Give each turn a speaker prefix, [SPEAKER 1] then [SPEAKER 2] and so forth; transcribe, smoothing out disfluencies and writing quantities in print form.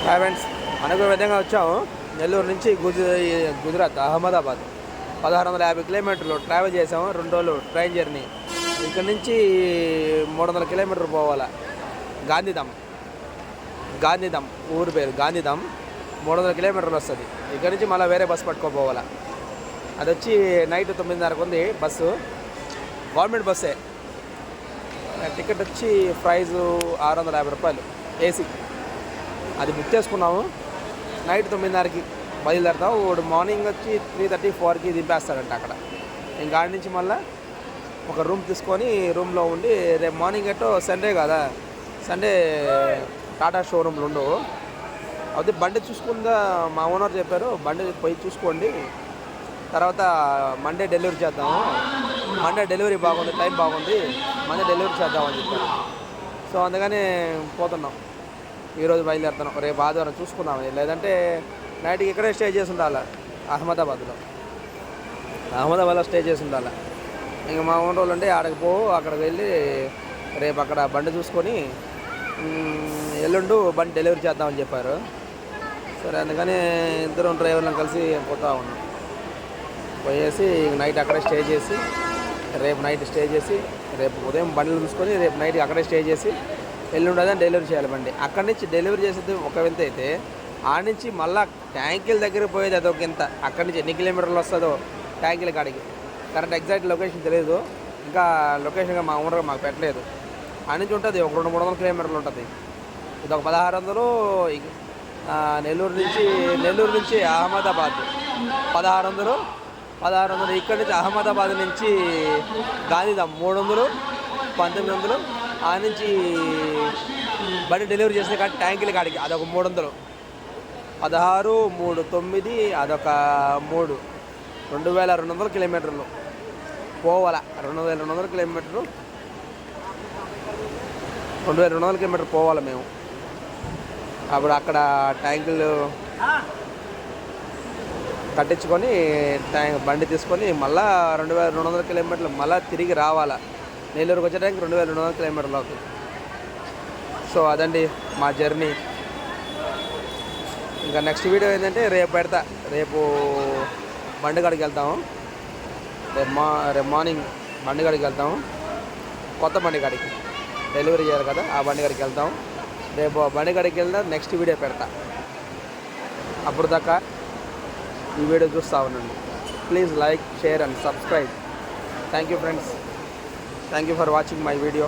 [SPEAKER 1] Hi friends, అనుకున్న విధంగా వచ్చాము. నెల్లూరు నుంచి గుజరాత్ అహ్మదాబాద్ 1650 కిలోమీటర్లు ట్రావెల్ చేసాము. 2 రోజులు ట్రైన్ జర్నీ. ఇక్కడ నుంచి 300 కిలోమీటర్లు పోవాలా. గాంధీధామ్ ఊరు పేరు గాంధీధామ్. 300 కిలోమీటర్లు వస్తుంది. ఇక్కడ నుంచి మళ్ళీ వేరే బస్సు పట్టుకోపోవాలా. అది వచ్చి నైట్ 9:30కు ఉంది బస్సు. గవర్నమెంట్ బస్సే. టికెట్ వచ్చి ప్రైజు 650 రూపాయలు ఏసీ. అది బుక్ చేసుకున్నాము. నైట్ 9:30కి బయలుదేరుతాం. వాడు మార్నింగ్ వచ్చి 3:30, 4కి దింపేస్తాడంట అక్కడ. ఇంకా ఆడి నుంచి మళ్ళీ ఒక రూమ్ తీసుకొని రూమ్లో ఉండి రేపు మార్నింగ్ ఎట్టో సండే కదా, సండే టాటా షోరూమ్లు ఉండవు. అది బండి చూసుకుందా మా ఓనర్ చెప్పారు, బండి పోయి చూసుకోండి, తర్వాత మండే డెలివరీ చేద్దాము. మండే డెలివరీ బాగుంది, టైం బాగుంది, మండే డెలివరీ చేద్దామని చెప్పారు. సో అందుకని పోతున్నాం. ఈరోజు బయలుదేరుతున్నాం. రేపు ఆదివారం చూసుకుందామని. లేదంటే నైట్కి ఇక్కడే స్టే చేసి ఉండాలి. అహ్మదాబాద్లో స్టే చేసి ఉండాలి. ఇంకా మా ఓన్ రోజులు అంటే ఆడకి అక్కడికి వెళ్ళి రేపు అక్కడ బండి చూసుకొని ఎల్లుండు బండి డెలివరీ చేద్దామని చెప్పారు. సరే అందుకని ఇద్దరం డ్రైవర్లను కలిసి పోతా ఉన్నాం. పోయేసి నైట్ అక్కడే స్టే చేసి రేపు నైట్ స్టే చేసి రేపు ఉదయం బండిలు చూసుకొని రేపు నైట్ అక్కడే స్టే చేసి ఎల్లుండదని డెలివరీ చేయాలి బండి. అక్కడి నుంచి డెలివరీ చేసేది ఒక వింత అయితే, ఆడ నుంచి మళ్ళీ ట్యాంకీల దగ్గర పోయేది అదొక వింత. అక్కడి నుంచి ఎన్ని కిలోమీటర్లు వస్తుందో ట్యాంకీల కాడికి కరెక్ట్ ఎగ్జాక్ట్ లొకేషన్ తెలియదు. ఇంకా లొకేషన్గా మా ఊరు మాకు పెట్టలేదు. ఆడ నుంచి ఉంటుంది ఒక 200-300 కిలోమీటర్లు ఉంటుంది. ఇది ఒక 1600. నెల్లూరు నుంచి అహ్మదాబాద్ 1600. ఇక్కడి నుంచి అహ్మదాబాద్ నుంచి గాంధీధామ్ 300, 1900. ఆ నుంచి బండి డెలివరీ చేసిన కాడికి ట్యాంకీల కాడికి అదొక 300. 16, 3, 9, అదొక 3. 2200 కిలోమీటర్లు పోవాలా. 2200 కిలోమీటర్లు 2200 కిలోమీటర్లు పోవాలి మేము. అప్పుడు అక్కడ ట్యాంకులు కట్టించుకొని బండి తీసుకొని మళ్ళీ 2200 కిలోమీటర్లు మళ్ళీ తిరిగి రావాలా. నెల్లూరుకి వచ్చేటానికి 2200 కిలోమీటర్లు అవుతుంది. సో అదండి మా జర్నీ. ఇంకా నెక్స్ట్ వీడియో ఏంటంటే రేపు పెడతా. రేపు బండిగడికి వెళ్తాము. రేపు మార్నింగ్ బండిగడికి వెళ్తాము. కొత్త బండిగడికి డెలివరీ చేయాలి కదా, ఆ బండిగడికి వెళ్తాము. రేపు బండిగడికి వెళ్తా నెక్స్ట్ వీడియో పెడతా. అప్పుడు దాకా ఈ వీడియో చూస్తూ ఉండండి. Please like, share and subscribe. Thank you friends. Thank you for watching my video.